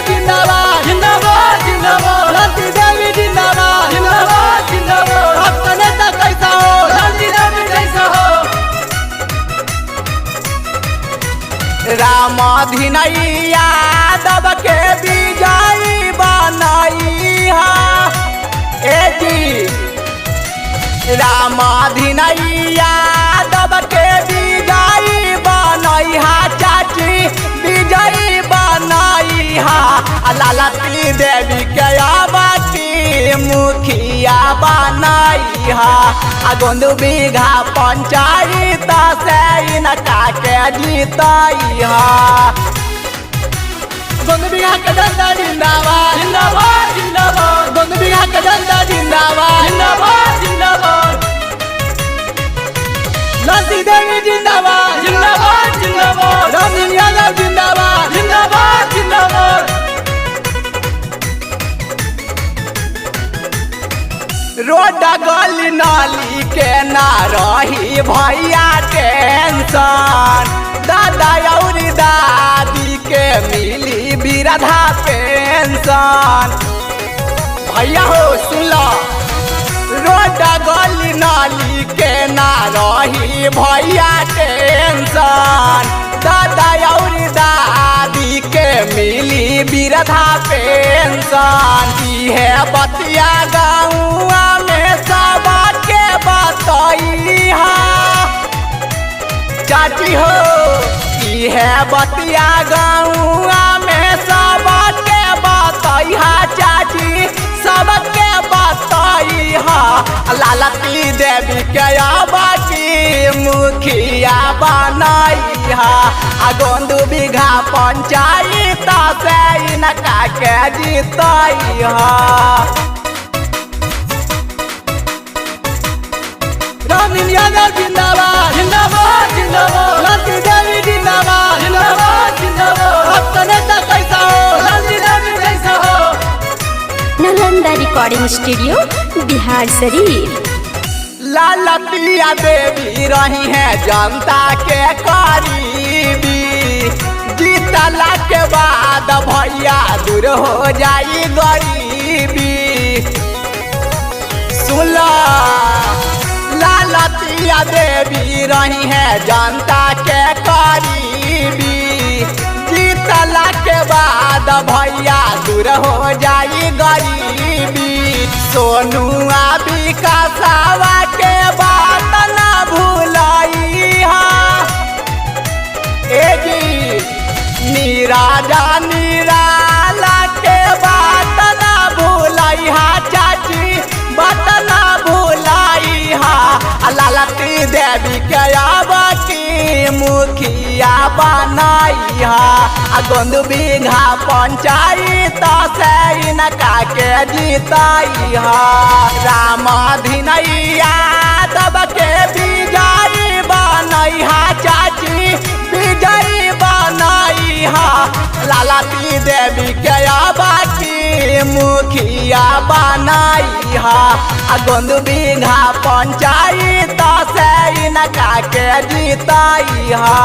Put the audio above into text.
जिंदाबाद जिंदाबाद जिंदाबाद, ललती देवी जिंदाबाद जिंदाबाद जिंदाबाद, आपका नेता कैसा हो, ललती देवी कैसा हो। रामधिनैया यादव के विजयी बनैहा ए जी, रामधिनैया यादव के विजयी बनैहा चाची, विजयी बनैहा। ललती देवी के अबकी मुखिया बनैहा। गोंद बीघा पंचायत से इनका के जीतैहा। गोंद बीघा के जनता जिंदाबाद जिंदाबाद जिंदाबाद, गोंद बीघा के जनता जिंदाबाद जिंदाबाद जिंदाबाद, ललती देवी जिंदाबाद जिंदाबाद जिंदाबाद, रामधन यादव जिंदाबाद जिंदाबाद जिंदाबाद। रोड गली नाली के ना रही भैया टेंशन, दादा और दादी के मिली वृद्धा पेंशन। भैया हो सुन लो, रोड गली नाली के ना रही भैया टेंशन, दादा और दादी के मिली वृद्धा पेंशन। है बतिया गाँवा में सबके बतैहा चाची हो, है बतिया गाँवा में सबके बतैहा चाची, सबके बतैहा। ललती देवी के अबकी मुखिया बनैहा। गोंद बीघा पंचायत से इनका के जीतैहा। रामधन यादव जिंदाबाद जिंदाबाद जिंदाबाद, ललती देवी जिंदाबाद जिंदाबाद जिंदाबाद, आपका नेता कैसा हो, ललती देवी कैसा हो। Nalanda recording studio Bihar Sharif. ललतिया देवी रही है जनता के करीबी, जीतला के बाद भैया दूर हो जाई गरीबी। सुन ललतिया देवी रही है जनता के करीबी, जीतला के बाद भैया दूर हो जाई गरीबी। सोनुआ विकासवा के बात ना भूलैहा ए जी, निराजा निराला के बात ना भूलैहा चाची, बात ना भूलैहा। ललती देवी के अबकी मुखिया बनैहा। गोंद बीघा पंचायत से इनका के जीतैहा। रामधिनैया यादव के विजयी बनैहा चाची, विजयी बनैहा। ललती देवी के अबकी मुखिया बनैहा। गोंद बीघा पंचायत से इनका के जीतैहा।